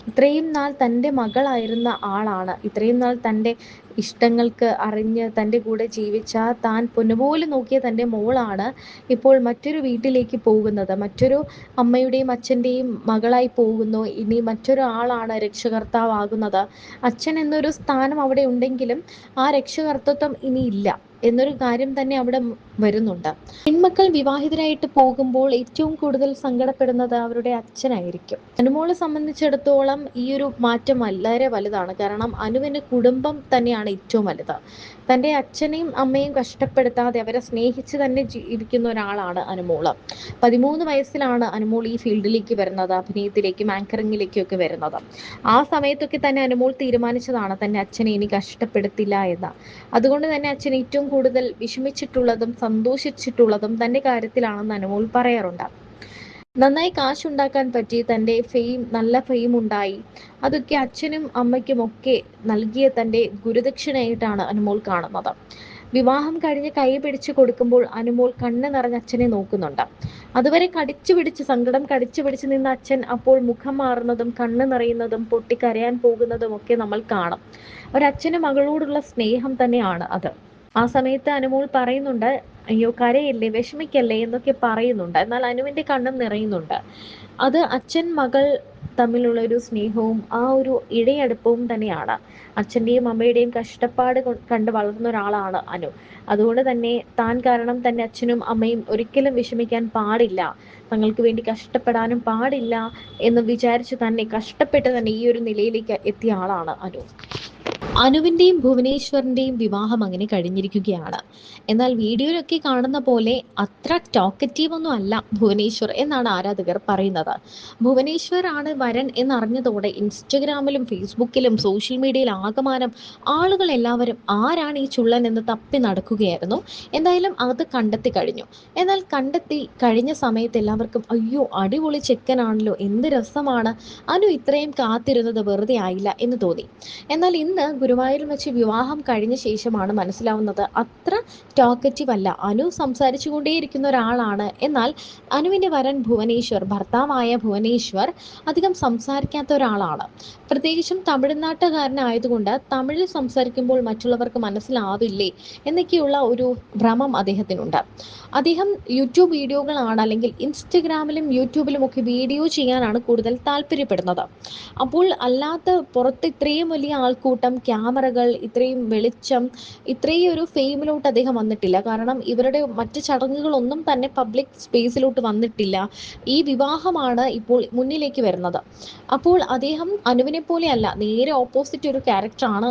ഇത്രയും നാൾ തൻ്റെ മകളായിരുന്ന ആളാണ്, ഇത്രയും നാൾ തൻ്റെ ഇഷ്ടങ്ങൾക്ക് അറിഞ്ഞ് തൻ്റെ കൂടെ ജീവിച്ച, താൻ പൊന്നുപോലെ നോക്കിയ തൻ്റെ മോളാണ് ഇപ്പോൾ മറ്റൊരു വീട്ടിലേക്ക് പോകുന്നത്. മറ്റൊരു അമ്മയുടെയും അച്ഛൻ്റെയും മകളായി പോകുന്നു. ഇനി മറ്റൊരു ആളാണ് രക്ഷകർത്താവാകുന്നത്. അച്ഛൻ എന്നൊരു സ്ഥാനം അവിടെ ഉണ്ടെങ്കിലും ആ രക്ഷകർത്തൃത്വം ഇനിയില്ല എന്നൊരു കാര്യം തന്നെ അവിടെ വരുന്നുണ്ട്. പെൺമക്കൾ വിവാഹിതരായിട്ട് പോകുമ്പോൾ ഏറ്റവും കൂടുതൽ സങ്കടപ്പെടുന്നത് അവരുടെ അച്ഛനായിരിക്കും. അനുമോളെ സംബന്ധിച്ചിടത്തോളം ഈ ഒരു മാറ്റം വളരെ വലുതാണ്. കാരണം അനുവിന് കുടുംബം തന്നെയാണ് ഏറ്റവും വലുത്. തൻ്റെ അച്ഛനെയും അമ്മയും കഷ്ടപ്പെടുത്താതെ അവരെ സ്നേഹിച്ച് തന്നെ ജീവിക്കുന്ന ഒരാളാണ് അനുമോള്. 13 വയസ്സിലാണ് അനുമോൾ ഈ ഫീൽഡിലേക്ക് വരുന്നത്, അഭിനയത്തിലേക്കും ആങ്കറിങ്ങിലേക്കും ഒക്കെ വരുന്നത്. ആ സമയത്തൊക്കെ തന്നെ അനുമോൾ തീരുമാനിച്ചതാണ് തൻ്റെ അച്ഛനെ ഇനി കഷ്ടപ്പെടുത്തില്ല എന്ന്. അതുകൊണ്ട് തന്നെ അച്ഛൻ ഏറ്റവും കൂടുതൽ വിഷമിച്ചിട്ടുള്ളതും സന്തോഷിച്ചിട്ടുള്ളതും തൻ്റെ കാര്യത്തിലാണെന്ന് അനുമോൾ പറയാറുണ്ട്. നന്നായി കാശുണ്ടാക്കാൻ പറ്റി, തൻ്റെ നല്ല ഫെയിം ഉണ്ടായി. അതൊക്കെ അച്ഛനും അമ്മയ്ക്കും ഒക്കെ നൽകിയ തൻ്റെ ഗുരുദക്ഷിണയായിട്ടാണ് അനുമോൾ കാണുന്നത്. വിവാഹം കഴിഞ്ഞ് കൈ പിടിച്ച് കൊടുക്കുമ്പോൾ അനുമോൾ കണ്ണ് നിറഞ്ഞ് അച്ഛനെ നോക്കുന്നുണ്ട്. അതുവരെ സങ്കടം കടിച്ചു പിടിച്ച് നിന്ന അച്ഛൻ അപ്പോൾ മുഖം മാറുന്നതും കണ്ണ് നിറയുന്നതും പൊട്ടിക്കരയാൻ പോകുന്നതും ഒക്കെ നമ്മൾ കാണും. ഒരച്ഛന് മകളോടുള്ള സ്നേഹം തന്നെയാണ് അത്. ആ സമയത്ത് അനുമോൾ പറയുന്നുണ്ട്, അയ്യോ കരയില്ലേ, വിഷമിക്കല്ലേ എന്നൊക്കെ പറയുന്നുണ്ട്. എന്നാൽ അനുവിൻ്റെ കണ്ണും നിറയുന്നുണ്ട്. അത് അച്ഛൻ മകൾ തമ്മിലുള്ള ഒരു സ്നേഹവും ആ ഒരു ഇഴയടുപ്പവും തന്നെയാണ്. അച്ഛൻ്റെയും അമ്മയുടെയും കഷ്ടപ്പാട് കണ്ട് വളർന്ന ഒരാളാണ് അനു. അതുകൊണ്ട് തന്നെ താൻ കാരണം തൻ്റെ അച്ഛനും അമ്മയും ഒരിക്കലും വിഷമിക്കാൻ പാടില്ല, തങ്ങൾക്ക് വേണ്ടി കഷ്ടപ്പെടാനും പാടില്ല എന്ന് വിചാരിച്ച് തന്നെ കഷ്ടപ്പെട്ട് തന്നെ ഈ ഒരു നിലയിലേക്ക് എത്തിയ ആളാണ് അനു. അനുവിൻ്റെയും ഭുവനേശ്വറിൻ്റെയും വിവാഹം അങ്ങനെ കഴിഞ്ഞിരിക്കുകയാണ്. എന്നാൽ വീഡിയോയിലൊക്കെ കാണുന്ന പോലെ അത്ര ടോക്കറ്റീവ് ഒന്നും അല്ല ഭുവനേശ്വർ എന്നാണ് ആരാധകർ പറയുന്നത്. ഭുവനേശ്വർ ആണ് വരൻ എന്നറിഞ്ഞതോടെ ഇൻസ്റ്റഗ്രാമിലും ഫേസ്ബുക്കിലും സോഷ്യൽ മീഡിയയിൽ ആകമാനം ആളുകൾ എല്ലാവരും ആരാണ് ഈ ചുള്ളൻ എന്ന് തപ്പി നടക്കുകയായിരുന്നു. എന്തായാലും അത് കണ്ടെത്തി കഴിഞ്ഞു. എന്നാൽ കണ്ടെത്തി കഴിഞ്ഞ സമയത്ത് എല്ലാവർക്കും അയ്യോ അടിപൊളി ചെക്കനാണല്ലോ, എന്ത് രസമാണ്, അനു ഇത്രയും കാത്തിരുന്നത് വെറുതെ ആയില്ല എന്ന് തോന്നി. എന്നാൽ ഇന്ന് ഗുരുവായൂരിൽ വെച്ച് വിവാഹം കഴിഞ്ഞ ശേഷമാണ് മനസ്സിലാവുന്നത് അത്ര ടോക്കറ്റീവ് അല്ല. അനു സംസാരിച്ചു കൊണ്ടേയിരിക്കുന്ന ഒരാളാണ്. എന്നാൽ അനുവിൻ്റെ വരൻ ഭർത്താവായ ഭുവനേശ്വർ അധികം സംസാരിക്കാത്ത ഒരാളാണ്. പ്രത്യേകിച്ചും തമിഴ്നാട്ടുകാരനായതുകൊണ്ട് തമിഴിൽ സംസാരിക്കുമ്പോൾ മറ്റുള്ളവർക്ക് മനസ്സിലാവില്ലേ എന്നൊക്കെയുള്ള ഒരു ഭ്രമം അദ്ദേഹത്തിനുണ്ട്. അദ്ദേഹം യൂട്യൂബ് വീഡിയോകളാണ്, അല്ലെങ്കിൽ ഇൻസ്റ്റഗ്രാമിലും യൂട്യൂബിലും ഒക്കെ വീഡിയോ ചെയ്യാനാണ് കൂടുതൽ താല്പര്യപ്പെടുന്നത്. അപ്പോൾ അല്ലാത്ത പുറത്ത് ഇത്രയും വലിയ ആൾക്കൂട്ടം, ക്യാമറകൾ, ഇത്രയും വെളിച്ചം, ഇത്രയും ഒരു ഫെയിമിലോട്ട് അദ്ദേഹം വന്നിട്ടില്ല. കാരണം ഇവരുടെ മറ്റ് ചടങ്ങുകളൊന്നും തന്നെ പബ്ലിക് സ്പേസിലോട്ട് വന്നിട്ടില്ല. ഈ വിവാഹമാണ് ഇപ്പോൾ മുന്നിലേക്ക് വരുന്നത്. അപ്പോൾ അദ്ദേഹം അനുവിനെ പോലെയല്ല, നേരെ ഓപ്പോസിറ്റ് ഒരു ക്യാരക്ടറാണ്.